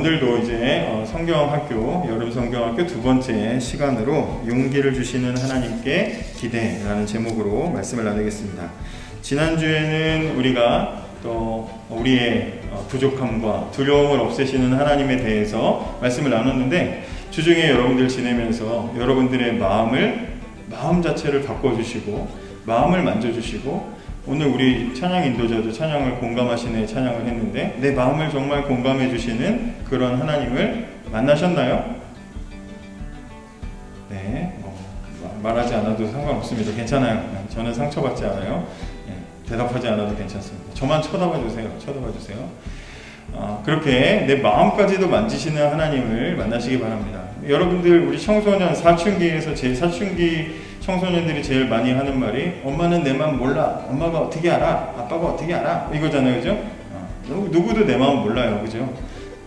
오늘도 이제 성경학교, 여름 성경학교 두 번째 시간으로 용기를 주시는 하나님께 기대라는 제목으로 말씀을 나누겠습니다. 지난주에는 우리가 또 우리의 부족함과 두려움을 없애시는 하나님에 대해서 말씀을 나눴는데, 주중에 여러분들 지내면서 여러분들의 마음 자체를 바꿔주시고 마음을 만져주시고, 오늘 우리 찬양 인도자도 찬양을 공감하시네 찬양을 했는데, 내 마음을 정말 공감해 주시는 그런 하나님을 만나셨나요? 네, 말하지 않아도 상관없습니다. 괜찮아요. 저는 상처받지 않아요. 대답하지 않아도 괜찮습니다. 저만 쳐다봐 주세요. 그렇게 내 마음까지도 만지시는 하나님을 만나시기 바랍니다. 여러분들, 우리 청소년 사춘기에서 제일 사춘기 청소년들이 제일 많이 하는 말이, 엄마는 내 마음 몰라. 엄마가 어떻게 알아? 아빠가 어떻게 알아? 이거잖아요, 그죠? 누구도 내 마음 몰라요, 그죠?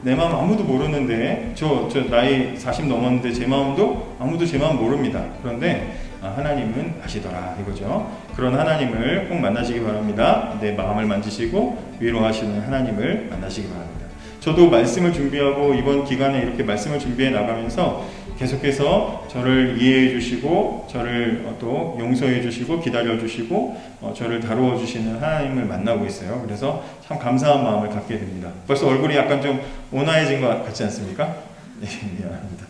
내 마음 아무도 모르는데, 저 나이 40 넘었는데 제 마음도 아무도 제 마음 모릅니다. 그런데 하나님은 아시더라, 이거죠. 그런 하나님을 꼭 만나시기 바랍니다. 내 마음을 만지시고 위로하시는 하나님을 만나시기 바랍니다. 저도 말씀을 준비하고 이번 기간에 이렇게 말씀을 준비해 나가면서 계속해서 저를 이해해 주시고, 저를 또 용서해 주시고, 기다려 주시고, 저를 다루어 주시는 하나님을 만나고 있어요. 그래서 참 감사한 마음을 갖게 됩니다. 벌써 얼굴이 약간 좀 온화해진 것 같지 않습니까? 네, 미안합니다.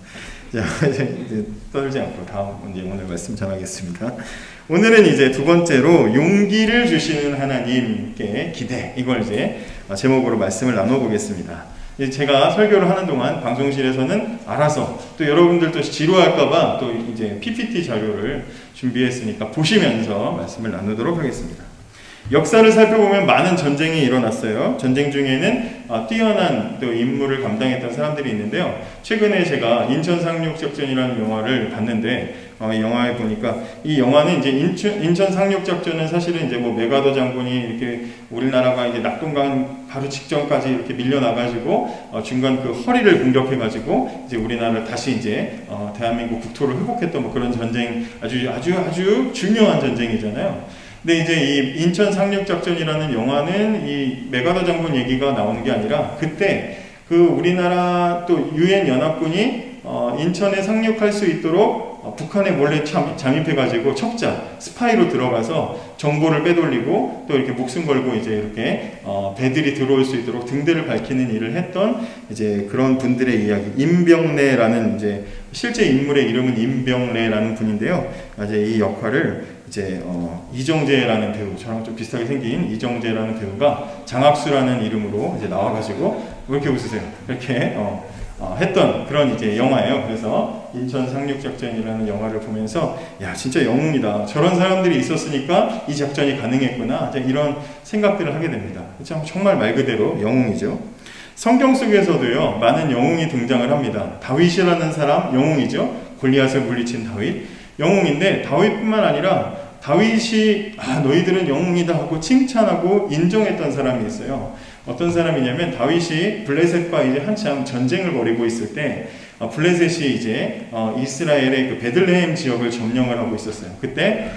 자, 이제 떨지 않고 오늘 말씀 전하겠습니다. 오늘은 이제 두 번째로 용기를 주시는 하나님께 기대, 이걸 이제 제목으로 말씀을 나눠보겠습니다. 제가 설교를 하는 동안 방송실에서는 알아서, 또 여러분들도 지루할까봐 또 이제 PPT 자료를 준비했으니까 보시면서 말씀을 나누도록 하겠습니다. 역사를 살펴보면 많은 전쟁이 일어났어요. 전쟁 중에는 뛰어난 또 임무를 감당했던 사람들이 있는데요. 최근에 제가 인천 상륙작전이라는 영화를 봤는데, 이 영화에 보니까, 이 영화는 이제 인천 상륙작전은 사실은 이제 메가더 장군이 이렇게 우리나라가 이제 낙동강 바로 직전까지 이렇게 밀려나가지고 중간 그 허리를 공격해가지고 이제 우리나라를 다시 이제 대한민국 국토를 회복했던 그런 전쟁, 아주 중요한 전쟁이잖아요. 근데 이제 이 인천 상륙작전이라는 영화는 이 메가더 장군 얘기가 나오는 게 아니라, 그때 그 우리나라 또 유엔 연합군이 인천에 상륙할 수 있도록 북한에 몰래 잠입해가지고 첩자, 스파이로 들어가서 정보를 빼돌리고, 또 이렇게 목숨 걸고 이제 이렇게 배들이 들어올 수 있도록 등대를 밝히는 일을 했던 이제 그런 분들의 이야기. 임병래라는, 이제 실제 인물의 이름은 임병래라는 분인데요. 이제 이 역할을 이제 이정재라는 배우, 저랑 좀 비슷하게 생긴 이정재라는 배우가 장학수라는 이름으로 이제 나와가지고, 왜 이렇게 웃으세요? 이렇게 했던 그런 이제 영화예요. 그래서 인천 상륙작전이라는 영화를 보면서, 야, 진짜 영웅이다. 저런 사람들이 있었으니까 이 작전이 가능했구나. 이런 생각들을 하게 됩니다. 참 정말 말 그대로 영웅이죠. 성경 속에서도요, 많은 영웅이 등장을 합니다. 다윗이라는 사람 영웅이죠. 골리앗을 물리친 다윗 영웅인데, 다윗뿐만 아니라 다윗이 너희들은 영웅이다 하고 칭찬하고 인정했던 사람이 있어요. 어떤 사람이냐면, 다윗이 블레셋과 이제 한참 전쟁을 벌이고 있을 때, 블레셋이 이제 이스라엘의 그 베들레헴 지역을 점령을 하고 있었어요. 그때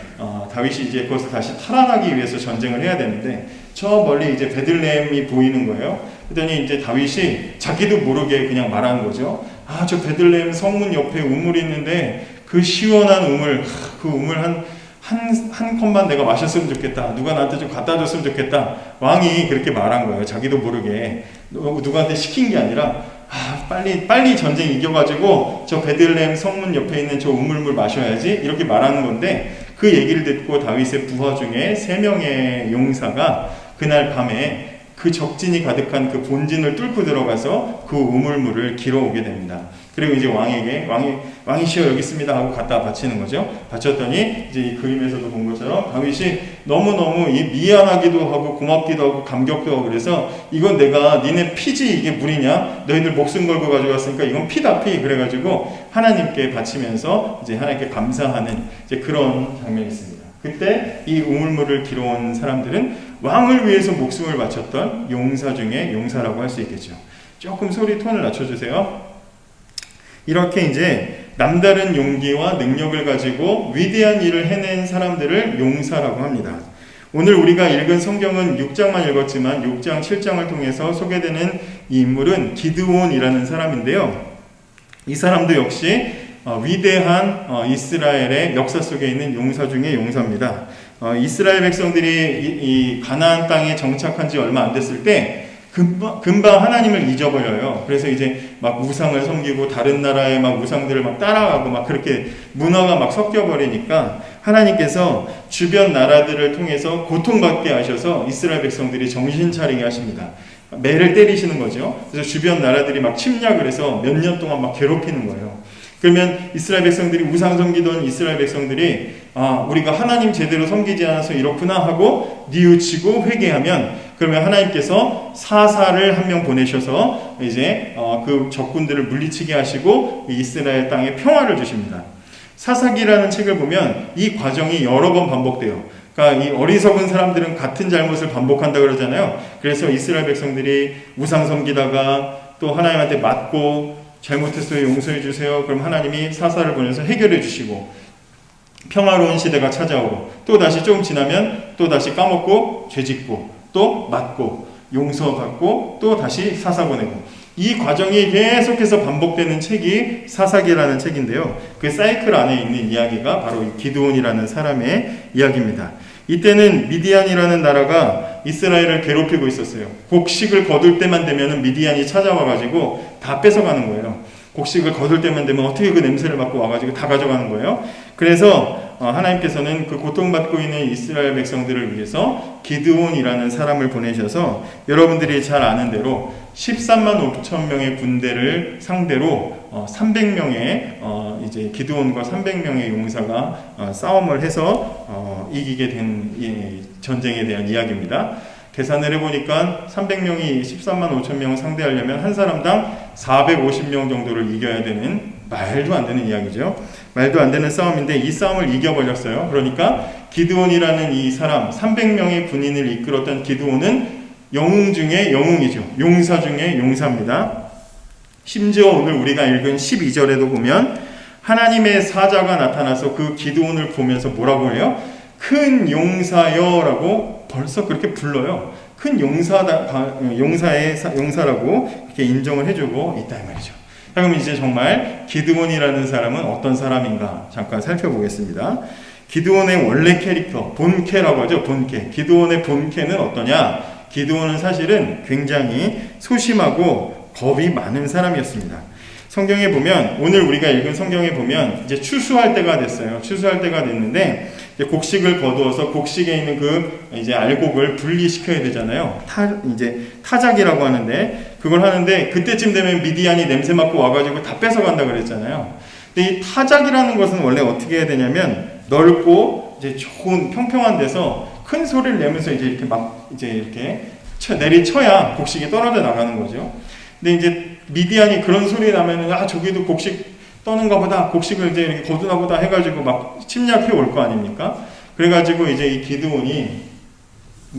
다윗이 이제 그것을 다시 탈환하기 위해서 전쟁을 해야 되는데, 저 멀리 이제 베들레헴이 보이는 거예요. 그랬더니 이제 다윗이 자기도 모르게 그냥 말하는 거죠. 저 베들레헴 성문 옆에 우물이 있는데, 그 시원한 우물, 그 우물 한 컵만 내가 마셨으면 좋겠다. 누가 나한테 좀 갖다 줬으면 좋겠다. 왕이 그렇게 말한 거예요. 자기도 모르게. 누구한테 시킨 게 아니라, 빨리 전쟁 이겨가지고 저 베들레헴 성문 옆에 있는 저 우물물 마셔야지, 이렇게 말하는 건데, 그 얘기를 듣고 다윗의 부하 중에 3명의 용사가 그날 밤에 그 적진이 가득한 그 본진을 뚫고 들어가서 그 우물물을 길어오게 됩니다. 그리고 이제 왕에게, 왕이시여 여기 있습니다 하고 갖다 바치는 거죠. 바쳤더니 이제 이 그림에서도 본 것처럼 다윗이 너무너무 미안하기도 하고 고맙기도 하고 감격도 하고, 그래서 이건 내가 니네 피지 이게 물이냐? 너희들 목숨 걸고 가져갔으니까 이건 피다 피. 그래가지고 하나님께 바치면서 이제 하나님께 감사하는 이제 그런 장면이 있습니다. 그때 이 우물물을 길어온 사람들은 왕을 위해서 목숨을 바쳤던 용사 중에 용사라고 할 수 있겠죠. 조금 소리 톤을 낮춰주세요. 이렇게 이제 남다른 용기와 능력을 가지고 위대한 일을 해낸 사람들을 용사라고 합니다. 오늘 우리가 읽은 성경은 6장만 읽었지만 6장, 7장을 통해서 소개되는 이 인물은 기드온이라는 사람인데요. 이 사람도 역시 위대한 이스라엘의 역사 속에 있는 용사 중의 용사입니다. 이스라엘 백성들이 이 가나안 땅에 정착한 지 얼마 안 됐을 때 금방 하나님을 잊어버려요. 그래서 이제 막 우상을 섬기고 다른 나라의 막 우상들을 막 따라가고 막 그렇게 문화가 막 섞여버리니까 하나님께서 주변 나라들을 통해서 고통받게 하셔서 이스라엘 백성들이 정신 차리게 하십니다. 매를 때리시는 거죠. 그래서 주변 나라들이 막 침략을 해서 몇 년 동안 막 괴롭히는 거예요. 그러면 이스라엘 백성들이 우상 섬기던 이스라엘 백성들이 우리가 하나님 제대로 섬기지 않아서 이렇구나 하고 뉘우치고 회개하면 그러면 하나님께서 사사를 한 명 보내셔서 이제 그 적군들을 물리치게 하시고 이스라엘 땅에 평화를 주십니다. 사사기라는 책을 보면 이 과정이 여러 번 반복돼요. 그러니까 이 어리석은 사람들은 같은 잘못을 반복한다 그러잖아요. 그래서 이스라엘 백성들이 우상 섬기다가 또 하나님한테 맞고 잘못했어요, 용서해 주세요. 그럼 하나님이 사사를 보내서 해결해 주시고 평화로운 시대가 찾아오고 또 다시 조금 지나면 또 다시 까먹고 죄짓고 또 맞고 용서받고 또 다시 사사 보내고 이 과정이 계속해서 반복되는 책이 사사기라는 책인데요. 그 사이클 안에 있는 이야기가 바로 이 기드온이라는 사람의 이야기입니다. 이때는 미디안이라는 나라가 이스라엘을 괴롭히고 있었어요. 곡식을 거둘 때만 되면 미디안이 찾아와가지고 다 뺏어가는 거예요. 곡식을 거둘 때만 되면 어떻게 그 냄새를 맡고 와가지고 다 가져가는 거예요. 그래서 하나님께서는 그 고통받고 있는 이스라엘 백성들을 위해서 기드온이라는 사람을 보내셔서 여러분들이 잘 아는 대로 13만 5천 명의 군대를 상대로 300명의 이제 기드온과 300명의 용사가 싸움을 해서 이기게 된 이 전쟁에 대한 이야기입니다. 계산을 해보니까 300명이 13만 5천 명을 상대하려면 한 사람당 450명 정도를 이겨야 되는 말도 안 되는 이야기죠. 말도 안 되는 싸움인데 이 싸움을 이겨버렸어요. 그러니까 기드온이라는 이 사람 300명의 군인을 이끌었던 기드온은 영웅 중에 영웅이죠. 용사 중에 용사입니다. 심지어 오늘 우리가 읽은 12절에도 보면 하나님의 사자가 나타나서 그 기드온을 보면서 뭐라고 해요? 큰 용사여라고 벌써 그렇게 불러요. 큰 용사라고 이렇게 인정을 해주고 있다 이 말이죠. 그럼 이제 정말 기드온이라는 사람은 어떤 사람인가 잠깐 살펴보겠습니다. 기드온의 원래 캐릭터, 본캐라고 하죠. 본캐. 기드온의 본캐는 어떠냐? 기드온은 사실은 굉장히 소심하고 겁이 많은 사람이었습니다. 성경에 보면 오늘 우리가 읽은 성경에 보면 이제 추수할 때가 됐어요. 추수할 때가 됐는데 이제 곡식을 거두어서 곡식에 있는 그 이제 알곡을 분리시켜야 되잖아요. 이제 타작이라고 하는데 그걸 하는데 그때쯤 되면 미디안이 냄새 맡고 와가지고 다 뺏어간다 그랬잖아요. 근데 이 타작이라는 것은 원래 어떻게 해야 되냐면 넓고 이제 좋은 평평한 데서 큰 소리를 내면서 이제 이렇게 막 이제 이렇게 내리쳐야 곡식이 떨어져 나가는 거죠. 근데 이제 미디안이 그런 소리 나면은 저기도 곡식 떠는가 보다, 곡식을 이제 이렇게 거두나 보다 해가지고 막 침략해 올 거 아닙니까? 그래가지고 이제 이 기드온이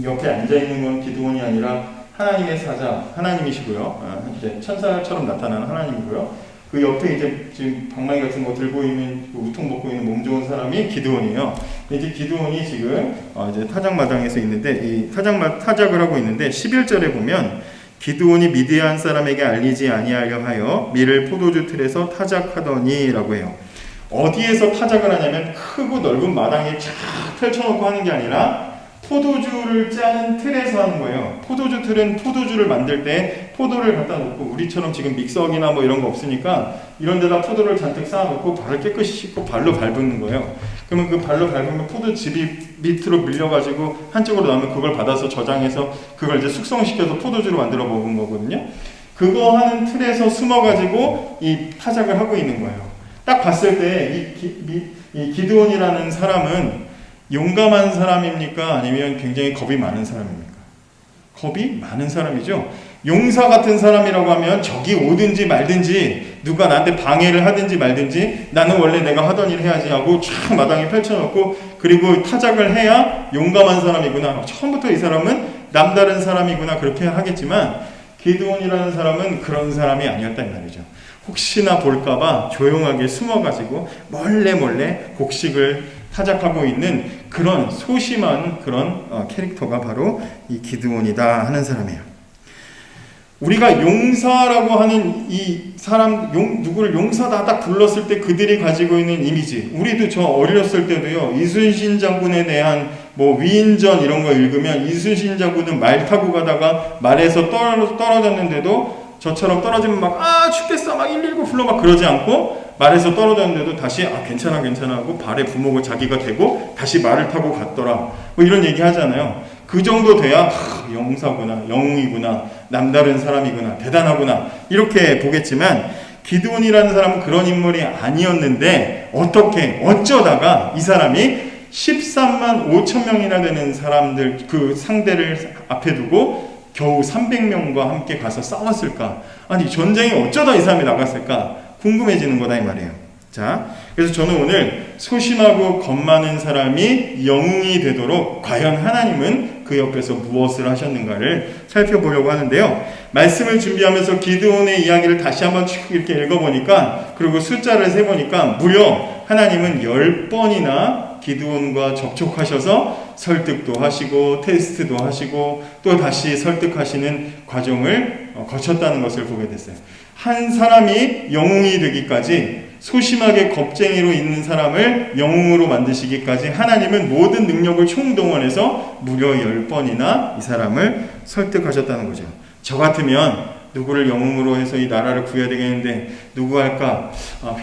옆에 앉아 있는 건 기드온이 아니라 하나님의 사자, 하나님이시고요. 이제 천사처럼 나타나는 하나님이고요. 그 옆에 이제 지금 방망이 같은 거 들고 있는 우통 벗고 있는 몸 좋은 사람이 기드온이에요. 이제 기드온이 지금 이제 타작마당에서 있는데 이 타작을 하고 있는데 11절에 보면 기드온이 미디안 사람에게 알리지 아니하려 하여 밀을 포도주 틀에서 타작하더니라고 해요. 어디에서 타작을 하냐면 크고 넓은 마당에 쫙 펼쳐놓고 하는 게 아니라 포도주를 짜는 틀에서 하는 거예요. 포도주 틀은 포도주를 만들 때 포도를 갖다 놓고 우리처럼 지금 믹서기나 뭐 이런 거 없으니까 이런 데다 포도를 잔뜩 쌓아놓고 발을 깨끗이 씻고 발로 밟는 거예요. 그러면 그 발로 밟으면 포도즙이 밑으로 밀려가지고 한쪽으로 나오면 그걸 받아서 저장해서 그걸 이제 숙성시켜서 포도주로 만들어 먹은 거거든요. 그거 하는 틀에서 숨어가지고 이 타작을 하고 있는 거예요. 딱 봤을 때 이 기드온이라는 사람은 용감한 사람입니까? 아니면 굉장히 겁이 많은 사람입니까? 겁이 많은 사람이죠. 용사 같은 사람이라고 하면 적이 오든지 말든지 누가 나한테 방해를 하든지 말든지 나는 원래 내가 하던 일 해야지 하고 쫙 마당에 펼쳐놓고 그리고 타작을 해야 용감한 사람이구나. 처음부터 이 사람은 남다른 사람이구나 그렇게 하겠지만 기드온이라는 사람은 그런 사람이 아니었다 이 말이죠. 혹시나 볼까봐 조용하게 숨어가지고 몰래 곡식을 타작하고 있는 그런 소심한 그런 캐릭터가 바로 이 기드온이다 하는 사람이에요. 우리가 용사라고 하는 이 사람, 누구를 용사다 딱 불렀을 때 그들이 가지고 있는 이미지, 우리도 저 어렸을 때도요, 이순신 장군에 대한 뭐 위인전 이런 거 읽으면 이순신 장군은 말 타고 가다가 말에서 떨어졌는데도 저처럼 떨어지면 막 죽겠어 막 119 불러 막 그러지 않고, 말에서 떨어졌는데도 다시 괜찮아 하고 발에 부목을 자기가 대고 다시 말을 타고 갔더라, 뭐 이런 얘기 하잖아요. 그 정도 돼야 영사구나, 영웅이구나, 남다른 사람이구나, 대단하구나 이렇게 보겠지만, 기드온이라는 사람은 그런 인물이 아니었는데 어쩌다가 이 사람이 13만 5천 명이나 되는 사람들 그 상대를 앞에 두고 겨우 300명과 함께 가서 싸웠을까? 아니 전쟁에 어쩌다 이 사람이 나갔을까? 궁금해지는 거다 이 말이에요. 자, 그래서 저는 오늘 소심하고 겁 많은 사람이 영웅이 되도록 과연 하나님은 그 옆에서 무엇을 하셨는가를 살펴보려고 하는데요. 말씀을 준비하면서 기드온의 이야기를 다시 한번 이렇게 읽어보니까, 그리고 숫자를 세보니까 무려 하나님은 10번이나 기드온과 접촉하셔서 설득도 하시고 테스트도 하시고 또 다시 설득하시는 과정을 거쳤다는 것을 보게 됐어요. 한 사람이 영웅이 되기까지, 소심하게 겁쟁이로 있는 사람을 영웅으로 만드시기까지 하나님은 모든 능력을 총동원해서 무려 10번이나 이 사람을 설득하셨다는 거죠. 저 같으면 누구를 영웅으로 해서 이 나라를 구해야 되겠는데 누구 할까?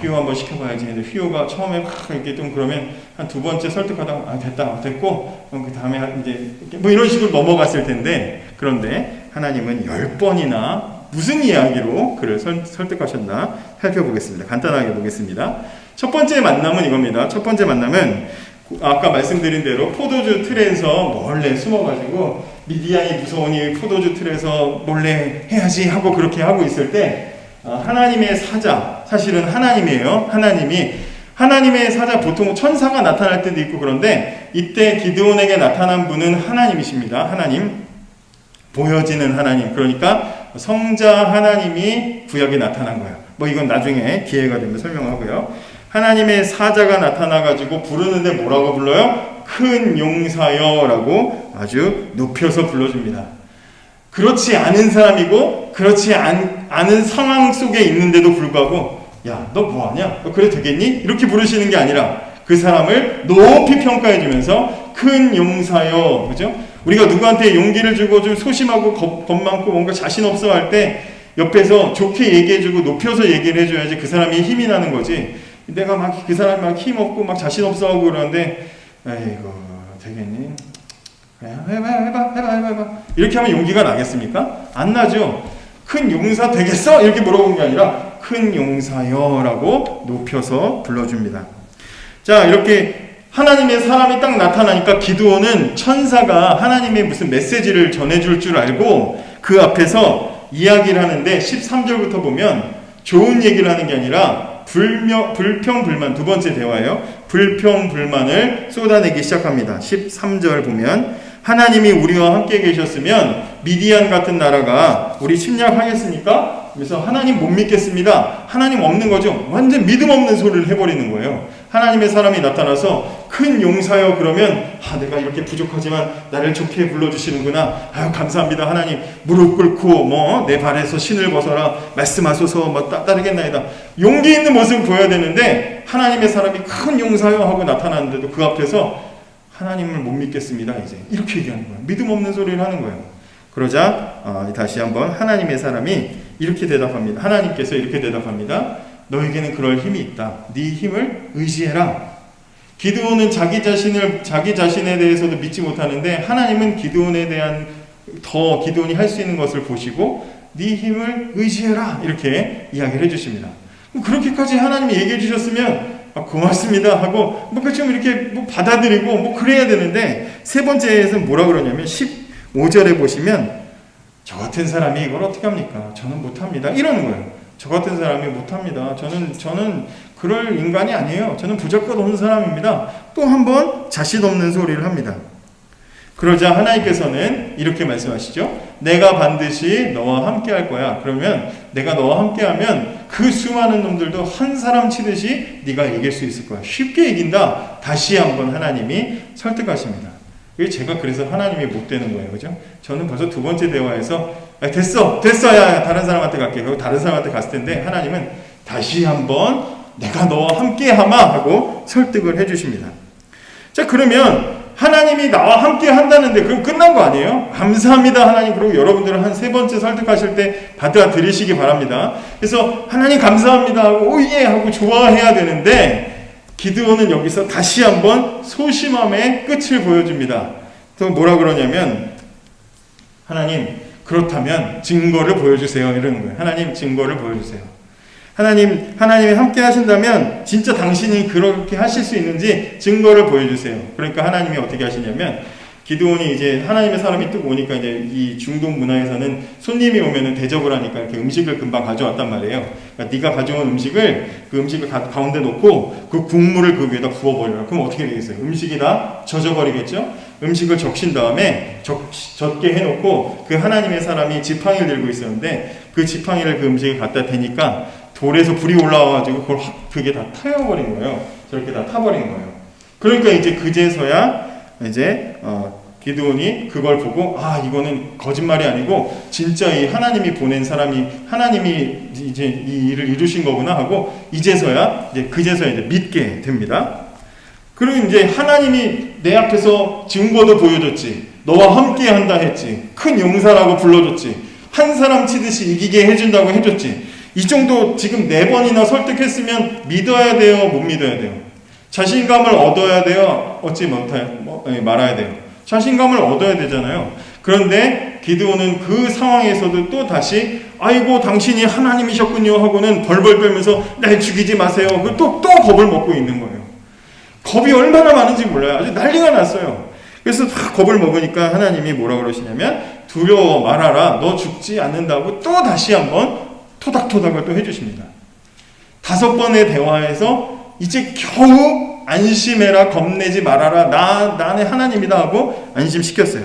휘호 한번 시켜봐야지. 근데 휘호가 처음에 막 이렇게 좀 그러면 한 두 번째 설득하다가 됐고 그 다음에 이제 뭐 이런 식으로 넘어갔을 텐데, 그런데 하나님은 10번이나 무슨 이야기로 그를 설득하셨나 살펴보겠습니다. 간단하게 보겠습니다. 첫 번째 만남은 이겁니다. 첫 번째 만남은 아까 말씀드린 대로 포도주 틀에서 몰래 숨어가지고 미디안이 무서우니 포도주 틀에서 몰래 해야지 하고 그렇게 하고 있을 때, 하나님의 사자, 사실은 하나님이에요. 하나님의 사자, 보통 천사가 나타날 때도 있고 그런데 이때 기드온에게 나타난 분은 하나님이십니다. 하나님, 보여지는 하나님, 그러니까 성자 하나님이 구약에 나타난 거예요. 뭐 이건 나중에 기회가 되면 설명하고요. 하나님의 사자가 나타나가지고 부르는데 뭐라고 불러요? 큰 용사여 라고 아주 높여서 불러줍니다. 그렇지 않은 사람이고 그렇지 않은 상황 속에 있는데도 불구하고, 야, 너 뭐하냐? 너 그래 되겠니? 이렇게 부르시는 게 아니라 그 사람을 높이 평가해 주면서 큰 용사여, 그죠? 우리가 누구한테 용기를 주고 좀 소심하고 겁 많고 뭔가 자신 없어 할 때 옆에서 좋게 얘기해주고 높여서 얘기를 해줘야지 그 사람이 힘이 나는 거지. 내가 막 그 사람이 막 힘 없고 막 자신 없어 하고 그러는데, 아이고 되겠니? 해봐 이렇게 하면 용기가 나겠습니까? 안 나죠. 큰 용사 되겠어? 이렇게 물어본 게 아니라 큰 용사여 라고 높여서 불러줍니다. 자, 이렇게 하나님의 사람이 딱 나타나니까 기드온은 천사가 하나님의 무슨 메시지를 전해줄 줄 알고 그 앞에서 이야기를 하는데, 13절부터 보면 좋은 얘기를 하는 게 아니라 불평불만, 두 번째 대화예요. 불평불만을 쏟아내기 시작합니다. 13절 보면 하나님이 우리와 함께 계셨으면 미디안 같은 나라가 우리 침략하겠습니까? 그래서 하나님 못 믿겠습니다. 하나님 없는 거죠. 완전 믿음 없는 소리를 해버리는 거예요. 하나님의 사람이 나타나서 큰 용사여 그러면, 내가 이렇게 부족하지만 나를 좋게 불러주시는구나. 아유 감사합니다 하나님. 무릎 꿇고 내 발에서 신을 벗어라 말씀하소서 따르겠나이다. 용기 있는 모습을 보여야 되는데, 하나님의 사람이 큰 용사여 하고 나타나는데도 그 앞에서 하나님을 못 믿겠습니다 이제 이렇게 얘기하는 거예요. 믿음 없는 소리를 하는 거예요. 그러자 다시 한번 하나님의 사람이 이렇게 대답합니다. 하나님께서 이렇게 대답합니다. 너에게는 그럴 힘이 있다. 네 힘을 의지해라. 기드온은 자기 자신에 대해서도 믿지 못하는데, 하나님은 기드온에 대한 기드온이 할 수 있는 것을 보시고 네 힘을 의지해라 이렇게 이야기를 해주십니다. 그렇게까지 하나님이 얘기해 주셨으면 고맙습니다 하고 좀 이렇게 받아들이고 그래야 되는데, 세 번째에서는 뭐라 그러냐면 15절에 보시면 저 같은 사람이 이걸 어떻게 합니까? 저는 못합니다 이러는 거예요. 저 같은 사람이 못합니다. 저는 그럴 인간이 아니에요. 저는 부적것 없는 사람입니다. 또 한 번 자신 없는 소리를 합니다. 그러자 하나님께서는 이렇게 말씀하시죠. 내가 반드시 너와 함께 할 거야. 그러면 내가 너와 함께 하면 그 수많은 놈들도 한 사람 치듯이 네가 이길 수 있을 거야. 쉽게 이긴다. 다시 한번 하나님이 설득하십니다. 제가 그래서 하나님이 못 되는 거예요. 그죠? 저는 벌써 두 번째 대화에서 됐어. 야, 다른 사람한테 갈게. 그리고 다른 사람한테 갔을 텐데 하나님은 다시 한번 내가 너와 함께 하마 하고 설득을 해주십니다. 자, 그러면 하나님이 나와 함께 한다는데 그럼 끝난 거 아니에요? 감사합니다 하나님. 그리고 여러분들은 한 세 번째 설득하실 때 받아들이시기 바랍니다. 그래서 하나님 감사합니다 하고 오예 하고 좋아해야 되는데 기드온은 여기서 다시 한번 소심함의 끝을 보여줍니다. 또 뭐라 그러냐면 하나님 그렇다면 증거를 보여주세요 이러는 거예요. 하나님 증거를 보여주세요. 하나님이 함께 하신다면 진짜 당신이 그렇게 하실 수 있는지 증거를 보여주세요. 그러니까 하나님이 어떻게 하시냐면 기드온이 이제 하나님의 사람이 뚝 오니까 이제 이 중동 문화에서는 손님이 오면은 대접을 하니까 이렇게 음식을 금방 가져왔단 말이에요. 그러니까 네가 가져온 음식을 그 음식을 가운데 놓고 그 국물을 그 위에다 부어버려라. 그럼 어떻게 되겠어요? 음식이 다 젖어버리겠죠? 음식을 적신 다음에 젖게 해놓고 그 하나님의 사람이 지팡이를 들고 있었는데 그 지팡이를 그 음식에 갖다 대니까 돌에서 불이 올라와가지고 그걸 확 그게 다 타여버린 거예요. 저렇게 다 타버린 거예요. 그러니까 이제 그제서야 이제 기드온이 그걸 보고 이거는 거짓말이 아니고 진짜 이 하나님이 보낸 사람이 하나님이 이제 이 일을 이루신 거구나 하고 그제서야 이제 믿게 됩니다. 그리고 이제 하나님이 내 앞에서 증거도 보여줬지, 너와 함께 한다 했지, 큰 용사라고 불러줬지, 한 사람 치듯이 이기게 해준다고 해줬지. 이 정도 지금 4번이나 설득했으면 믿어야 돼요, 못 믿어야 돼요? 자신감을 얻어야 돼요, 얻지 말아야 돼요? 자신감을 얻어야 되잖아요. 그런데 기드온은 그 상황에서도 또 다시 아이고 당신이 하나님이셨군요 하고는 벌벌 떨면서 날 죽이지 마세요. 또 겁을 먹고 있는 거예요. 겁이 얼마나 많은지 몰라요. 아주 난리가 났어요. 그래서 다 겁을 먹으니까 하나님이 뭐라 그러시냐면 두려워 말아라. 너 죽지 않는다고 또 다시 한번 토닥토닥을 또 해주십니다. 5번의 대화에서 이제 겨우 안심해라, 겁내지 말아라, 나는 하나님이다 하고 안심시켰어요.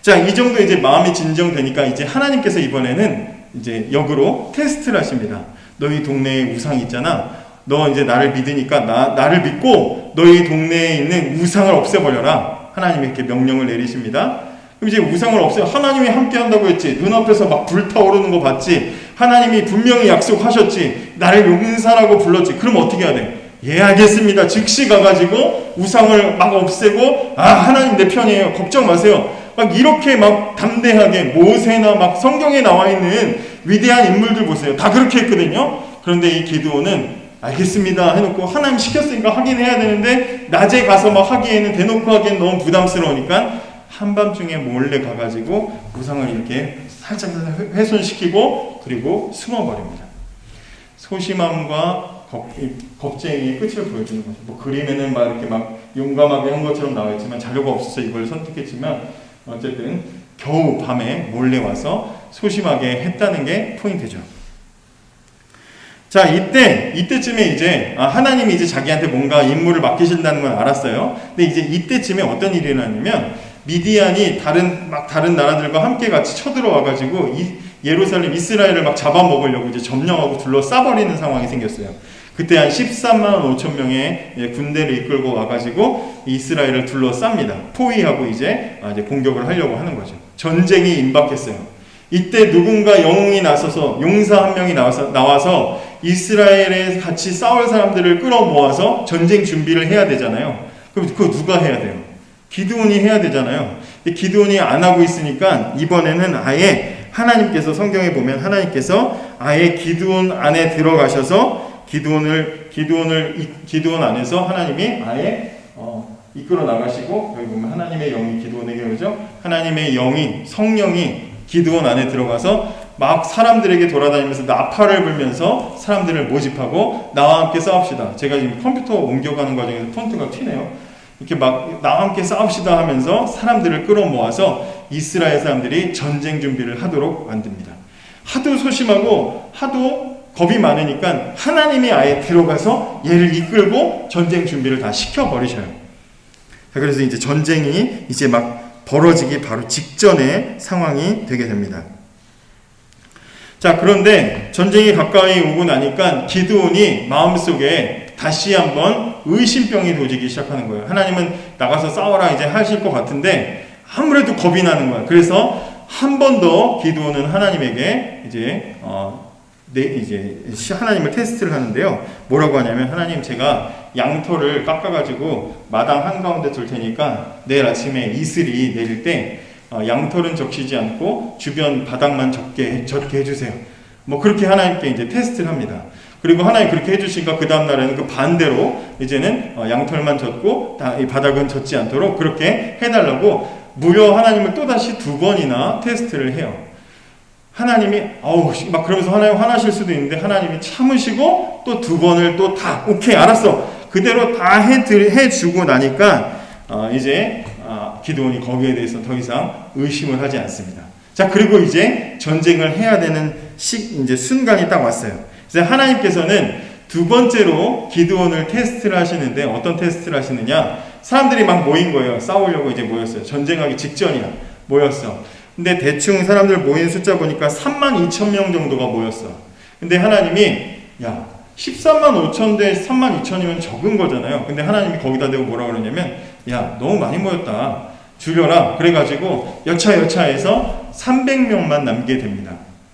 자, 이 정도 이제 마음이 진정되니까 이제 하나님께서 이번에는 이제 역으로 테스트를 하십니다. 너희 동네에 우상 있잖아. 너 이제 나를 믿으니까 나를 믿고 너희 동네에 있는 우상을 없애버려라. 하나님이 이렇게 명령을 내리십니다. 그럼 이제 우상을 없애요. 하나님이 함께 한다고 했지. 눈앞에서 막 불타오르는 거 봤지. 하나님이 분명히 약속하셨지. 나를 용사라고 불렀지. 그럼 어떻게 해야 돼? 예, 알겠습니다. 즉시 가가지고 우상을 막 없애고 하나님 내 편이에요. 걱정 마세요. 막 이렇게 막 담대하게 모세나 막 성경에 나와 있는 위대한 인물들 보세요. 다 그렇게 했거든요. 그런데 이 기드온은 알겠습니다 해놓고 하나님 시켰으니까 하긴 해야 되는데 낮에 가서 막 하기에는 대놓고 하기엔 너무 부담스러우니까 한밤중에 몰래 가가지고 우상을 이렇게 살짝 훼손시키고 그리고 숨어버립니다. 소심함과 겁쟁이의 끝을 보여주는 거죠. 뭐 그림에는 막 이렇게 막 용감하게 한 것처럼 나와 있지만 자료가 없어서 이걸 선택했지만 어쨌든 겨우 밤에 몰래 와서 소심하게 했다는 게 포인트죠. 자, 이때쯤에 이제 하나님이 이제 자기한테 뭔가 임무를 맡기신다는 건 알았어요. 근데 이제 이때쯤에 어떤 일이 일어나냐면 미디안이 다른 나라들과 함께 같이 쳐들어와가지고 예루살렘 이스라엘을 막 잡아먹으려고 이제 점령하고 둘러싸버리는 상황이 생겼어요. 그때 한 13만 5천 명의 군대를 이끌고 와가지고 이스라엘을 둘러쌉니다. 포위하고 이제 공격을 하려고 하는 거죠. 전쟁이 임박했어요. 이때 누군가 영웅이 나서서 용사 한 명이 나와서 이스라엘에 같이 싸울 사람들을 끌어모아서 전쟁 준비를 해야 되잖아요. 그럼 그거 누가 해야 돼요? 기드온이 해야 되잖아요. 기드온이 안 하고 있으니까 이번에는 아예 하나님께서 성경에 보면 하나님께서 아예 기드온 안에 들어가셔서 기드온 안에서 하나님이 아예 이끌어 나가시고 여기 보면 하나님의 영이 기드온에게 오죠. 하나님의 영이 성령이 기드온 안에 들어가서 막 사람들에게 돌아다니면서 나팔을 불면서 사람들을 모집하고 나와 함께 싸웁시다. 제가 지금 컴퓨터 옮겨가는 과정에서 폰트가 튀네요. 이렇게 막 나와 함께 싸웁시다 하면서 사람들을 끌어모아서 이스라엘 사람들이 전쟁 준비를 하도록 만듭니다. 하도 소심하고 하도 겁이 많으니까 하나님이 아예 들어가서 얘를 이끌고 전쟁 준비를 다 시켜버리셔요. 그래서 이제 전쟁이 이제 막 벌어지기 바로 직전의 상황이 되게 됩니다. 자, 그런데 전쟁이 가까이 오고 나니까 기드온이 마음속에 다시 한번 의심병이 도지기 시작하는 거예요. 하나님은 나가서 싸워라 이제 하실 것 같은데 아무래도 겁이 나는 거야. 그래서 한 번 더 기드온은 하나님에게 이제 하나님을 테스트를 하는데요. 뭐라고 하냐면, 하나님, 제가 양털을 깎아가지고 마당 한가운데 둘 테니까 내일 아침에 이슬이 내릴 때 양털은 적시지 않고 주변 바닥만 젖게 해주세요. 뭐 그렇게 하나님께 이제 테스트를 합니다. 그리고 하나님 그렇게 해주시니까 그 다음날에는 그 반대로 이제는 양털만 젖고 이 바닥은 젖지 않도록 그렇게 해달라고 무려 하나님을 또다시 2번이나 테스트를 해요. 하나님이 막 그러면서 하나님 화나실 수도 있는데 하나님이 참으시고 또 2번을 또 다 오케이 알았어 그대로 다 해주고 나니까 이제 기드온이 거기에 대해서 더 이상 의심을 하지 않습니다. 자, 그리고 이제 전쟁을 해야 되는 이제 순간이 딱 왔어요. 그래서 하나님께서는 2번째로 기드온을 테스트를 하시는데, 어떤 테스트를 하시느냐? 사람들이 막 모인 거예요. 싸우려고 이제 모였어요. 전쟁하기 직전이야. 모였어. 근데 대충 사람들 모인 숫자 보니까 32,000명 정도가 모였어. 근데 하나님이 13만 5천 대 3만 2천이면 적은 거잖아요. 근데 하나님이 거기다 대고 뭐라 그러냐면, 너무 많이 모였다. 줄여라. 그래가지고 여차해서 300명만 남게 됩니다.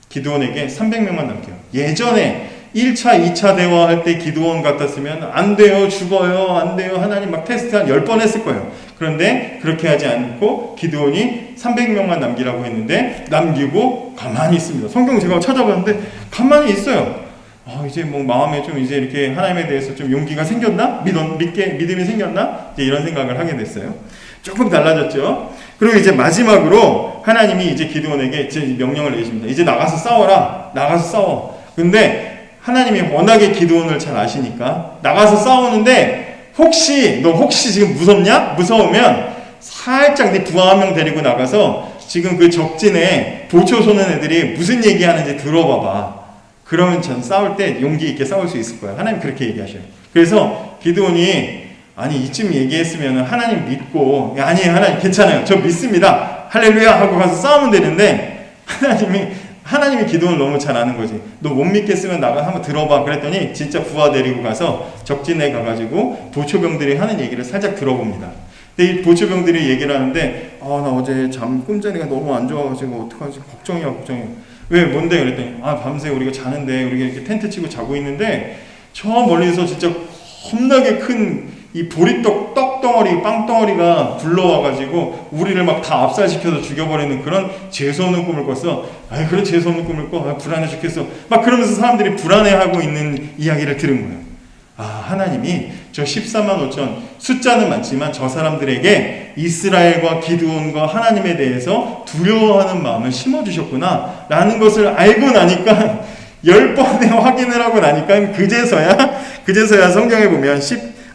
기드온에게 300명만 남겨요. 예전에 1차, 2차 대화할 때 기드온 같았으면 안 돼요, 죽어요, 안 돼요, 하나님 막 테스트 한 10번 했을 거예요. 그런데 그렇게 하지 않고 기드온이 300명만 남기라고 했는데 남기고 가만히 있습니다. 성경 제가 찾아봤는데 가만히 있어요. 이제 뭐 마음에 좀 이제 이렇게 하나님에 대해서 좀 용기가 생겼나? 믿음이 생겼나? 이제 이런 생각을 하게 됐어요. 조금 달라졌죠. 그리고 이제 마지막으로 하나님이 이제 기드온에게 이제 명령을 내리십니다. 이제 나가서 싸워라. 나가서 싸워. 근데 하나님이 워낙에 기드온을 잘 아시니까 나가서 싸우는데 혹시 지금 무섭냐? 무서우면 살짝 네 부하 한 명 데리고 나가서 지금 그 적진에 보초 서는 애들이 무슨 얘기하는지 들어봐봐. 그러면 전 싸울 때 용기 있게 싸울 수 있을 거야. 하나님 그렇게 얘기하셔요. 그래서 기드온이 이쯤 얘기했으면 하나님 믿고 아니에요 하나님 괜찮아요 저 믿습니다 할렐루야 하고 가서 싸우면 되는데 하나님이 기도를 너무 잘 아는 거지. 너 못 믿겠으면 나가 한번 들어봐 그랬더니 진짜 부하 데리고 가서 적진에 가가지고 보초병들이 하는 얘기를 살짝 들어봅니다. 근데 이 보초병들이 얘기를 하는데 나 어제 꿈자리가 너무 안 좋아가지고 어떡하지 걱정이야. 왜 뭔데 그랬더니 밤새 우리가 자는데 우리가 이렇게 텐트 치고 자고 있는데 저 멀리서 진짜 겁나게 큰 이 보리떡 떡덩어리 빵덩어리가 굴러와가지고 우리를 막 다 압살시켜서 죽여버리는 그런 재수없는 꿈을 꿨어. 그런 재수없는 꿈을 꿔. 불안해 죽겠어. 막 그러면서 사람들이 불안해하고 있는 이야기를 들은 거예요. 하나님이 저 14만 5천 숫자는 많지만 저 사람들에게 이스라엘과 기드온과 하나님에 대해서 두려워하는 마음을 심어주셨구나 라는 것을 알고 나니까 10번에 확인을 하고 나니까 그제서야 성경에 보면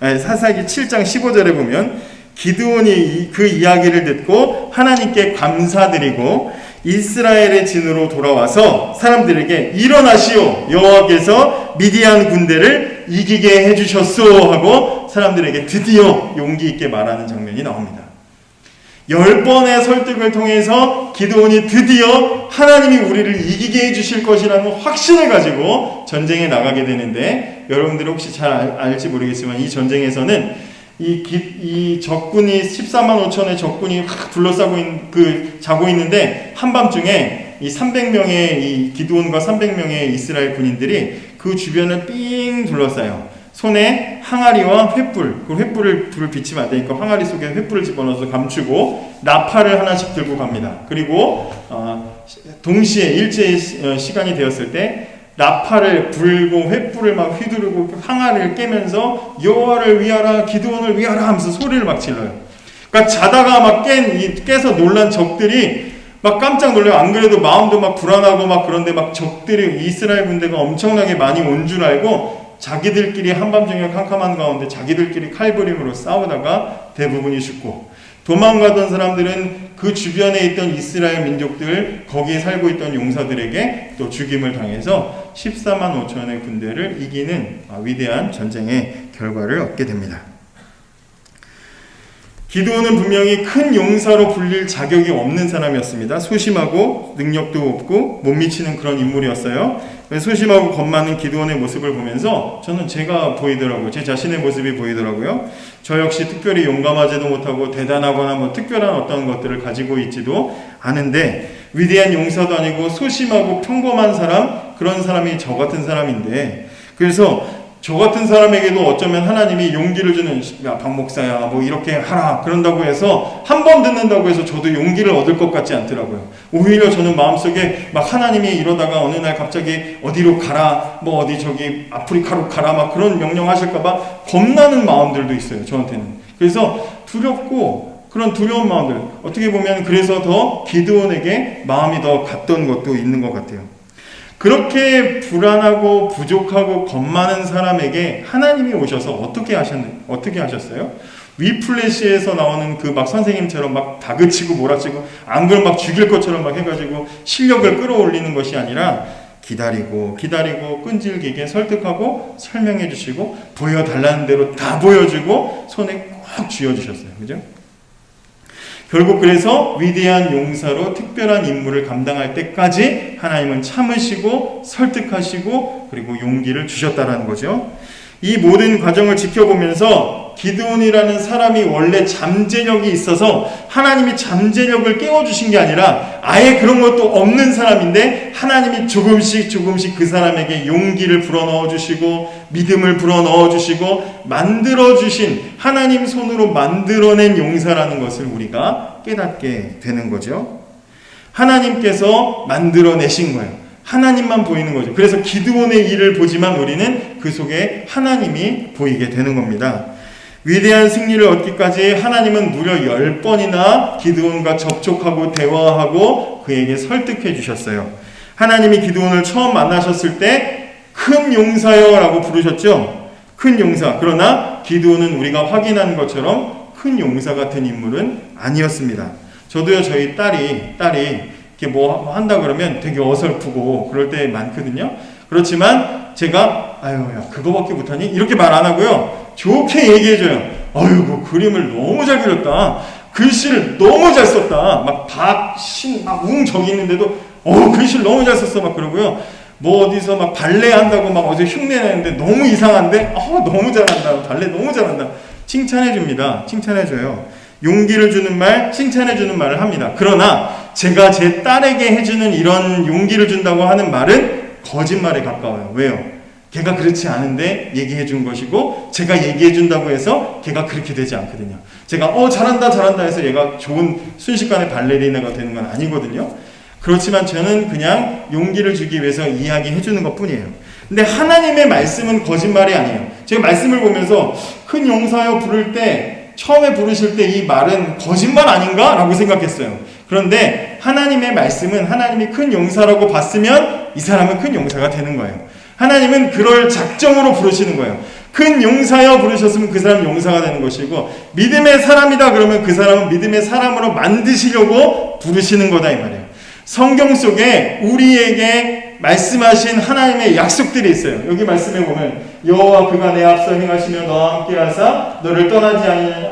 사사기 7장 15절에 보면 기드온이 그 이야기를 듣고 하나님께 감사드리고 이스라엘의 진으로 돌아와서 사람들에게 일어나시오 여호와께서 미디안 군대를 이기게 해주셨소 하고 사람들에게 드디어 용기 있게 말하는 장면이 나옵니다. 10번의 설득을 통해서 기드온이 드디어 하나님이 우리를 이기게 해주실 것이라는 확신을 가지고 전쟁에 나가게 되는데, 여러분들이 혹시 잘 알지 모르겠지만 이 전쟁에서는 이 적군이 14만 5천의 적군이 확 둘러싸고 자고 있는데 한밤중에 이 300명의 이 기드온과 300명의 이스라엘 군인들이 그 주변을 삥 둘러싸요. 손에 항아리와 횃불, 그 횃불을 불을 비치면 안 되니까 항아리 속에 횃불을 집어넣어서 감추고 나팔을 하나씩 들고 갑니다. 그리고 동시에 일제의 시간이 되었을 때 나팔을 불고 횃불을 막 휘두르고 항아리를 깨면서 여호와를 위하라 기드온을 위하라 하면서 소리를 막 질러요. 그러니까 자다가 막 깨서 놀란 적들이 막 깜짝 놀라요. 안 그래도 마음도 막 불안하고 막 그런데 막 적들이 이스라엘 군대가 엄청나게 많이 온 줄 알고 자기들끼리 한밤중에 캄캄한 가운데 자기들끼리 칼부림으로 싸우다가 대부분이 죽고, 도망가던 사람들은 그 주변에 있던 이스라엘 민족들, 거기에 살고 있던 용사들에게 또 죽임을 당해서 14만 5천의 군대를 이기는 위대한 전쟁의 결과를 얻게 됩니다. 기드온은 분명히 큰 용사로 불릴 자격이 없는 사람이었습니다. 소심하고 능력도 없고 못 미치는 그런 인물이었어요. 소심하고 겁 많은 기드온의 모습을 보면서 저는 제가 보이더라고요. 제 자신의 모습이 보이더라고요. 저 역시 특별히 용감하지도 못하고 대단하거나 뭐 특별한 어떤 것들을 가지고 있지도 않은데, 위대한 용사도 아니고 소심하고 평범한 사람, 그런 사람이 저 같은 사람인데, 그래서 저 같은 사람에게도 어쩌면 하나님이 용기를 주는, 야, 박 목사야, 뭐 이렇게 하라 그런다고 해서 한 번 듣는다고 해서 저도 용기를 얻을 것 같지 않더라고요. 오히려 저는 마음속에 막 하나님이 이러다가 어느 날 갑자기 어디로 가라, 뭐 어디 저기 아프리카로 가라, 막 그런 명령하실까봐 겁나는 마음들도 있어요, 저한테는. 그래서 두렵고, 그런 두려운 마음들, 어떻게 보면 그래서 더 기드온에게 마음이 더 갔던 것도 있는 것 같아요. 그렇게 불안하고 부족하고 겁 많은 사람에게 하나님이 오셔서 어떻게 하셨어요? 위플래시에서 나오는 그 막 선생님처럼 막 다그치고 몰아치고 안 그러면 막 죽일 것처럼 막 해가지고 실력을 끌어올리는 것이 아니라 기다리고 끈질기게 설득하고 설명해 주시고 보여달라는 대로 다 보여주고 손에 꼭 쥐어주셨어요. 그죠? 결국 그래서 위대한 용사로 특별한 임무를 감당할 때까지 하나님은 참으시고 설득하시고 그리고 용기를 주셨다는 거죠. 이 모든 과정을 지켜보면서 기드온이라는 사람이 원래 잠재력이 있어서 하나님이 잠재력을 깨워주신 게 아니라 아예 그런 것도 없는 사람인데 하나님이 조금씩 그 사람에게 용기를 불어넣어 주시고 믿음을 불어넣어 주시고 만들어주신, 하나님 손으로 만들어낸 용사라는 것을 우리가 깨닫게 되는 거죠. 하나님께서 만들어내신 거예요. 하나님만 보이는 거죠. 그래서 기드온의 일을 보지만 우리는 그 속에 하나님이 보이게 되는 겁니다. 위대한 승리를 얻기까지 하나님은 무려 10번이나 기드온과 접촉하고 대화하고 그에게 설득해 주셨어요. 하나님이 기드온을 처음 만나셨을 때 큰 용사여 라고 부르셨죠. 큰 용사. 그러나 기드온은 우리가 확인한 것처럼 큰 용사 같은 인물은 아니었습니다. 저도요, 저희 딸이 이렇게 뭐 한다 그러면 되게 어설프고 그럴 때 많거든요. 그렇지만 제가 야 그거밖에 못하니? 이렇게 말 안 하고요, 좋게 얘기해줘요. 아이고 그림을 너무 잘 그렸다, 글씨를 너무 잘 썼다, 막 박신 막 저기 있는데도 글씨를 너무 잘 썼어 막 그러고요. 뭐 어디서 막 발레 한다고 막 어제 흉내 내는데 너무 이상한데 너무 잘한다, 발레 너무 잘한다, 칭찬해 줍니다. 칭찬해줘요. 용기를 주는 말, 칭찬해 주는 말을 합니다. 그러나 제가 제 딸에게 해주는 이런 용기를 준다고 하는 말은 거짓말에 가까워요. 왜요? 걔가 그렇지 않은데 얘기해 준 것이고, 제가 얘기해 준다고 해서 걔가 그렇게 되지 않거든요. 제가 잘한다 해서 얘가 좋은 순식간에 발레리나가 되는 건 아니거든요. 그렇지만 저는 그냥 용기를 주기 위해서 이야기해 주는 것 뿐이에요. 근데 하나님의 말씀은 거짓말이 아니에요. 제가 말씀을 보면서 큰 용사여 부를 때, 처음에 부르실 때 이 말은 거짓말 아닌가? 라고 생각했어요. 그런데 하나님의 말씀은 하나님이 큰 용사라고 봤으면 이 사람은 큰 용사가 되는 거예요. 하나님은 그럴 작정으로 부르시는 거예요. 큰 용사여 부르셨으면 그 사람은 용사가 되는 것이고, 믿음의 사람이다 그러면 그 사람은 믿음의 사람으로 만드시려고 부르시는 거다 이 말이에요. 성경 속에 우리에게 말씀하신 하나님의 약속들이 있어요. 여기 말씀에 보면 여호와 그가 내 앞서 행하시며 너와 함께 하사 너를 떠나지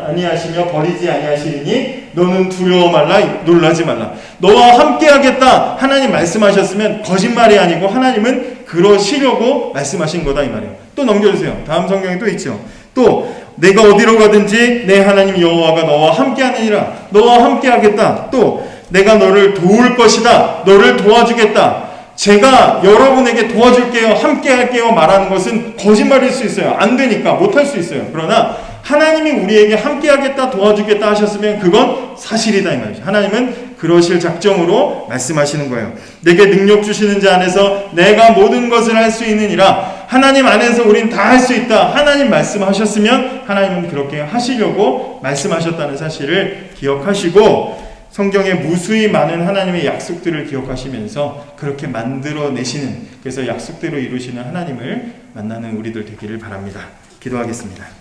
아니하시며 버리지 아니하시리니 너는 두려워 말라, 놀라지 말라. 너와 함께 하겠다 하나님 말씀하셨으면 거짓말이 아니고 하나님은 그러시려고 말씀하신 거다 이 말이에요. 또 넘겨주세요. 다음 성경에 또 있죠. 또 내가 어디로 가든지 내 하나님 여호와가 너와 함께 하느니라. 너와 함께 하겠다. 또 내가 너를 도울 것이다. 너를 도와주겠다. 제가 여러분에게 도와줄게요, 함께 할게요 말하는 것은 거짓말일 수 있어요. 안 되니까 못할 수 있어요. 그러나 하나님이 우리에게 함께 하겠다, 도와주겠다 하셨으면 그건 사실이다 이 말이죠. 하나님은 그러실 작정으로 말씀하시는 거예요. 내게 능력 주시는 자 안에서 내가 모든 것을 할 수 있느니라. 하나님 안에서 우린 다 할 수 있다. 하나님 말씀하셨으면 하나님은 그렇게 하시려고 말씀하셨다는 사실을 기억하시고, 성경에 무수히 많은 하나님의 약속들을 기억하시면서 그렇게 만들어내시는, 그래서 약속대로 이루시는 하나님을 만나는 우리들 되기를 바랍니다. 기도하겠습니다.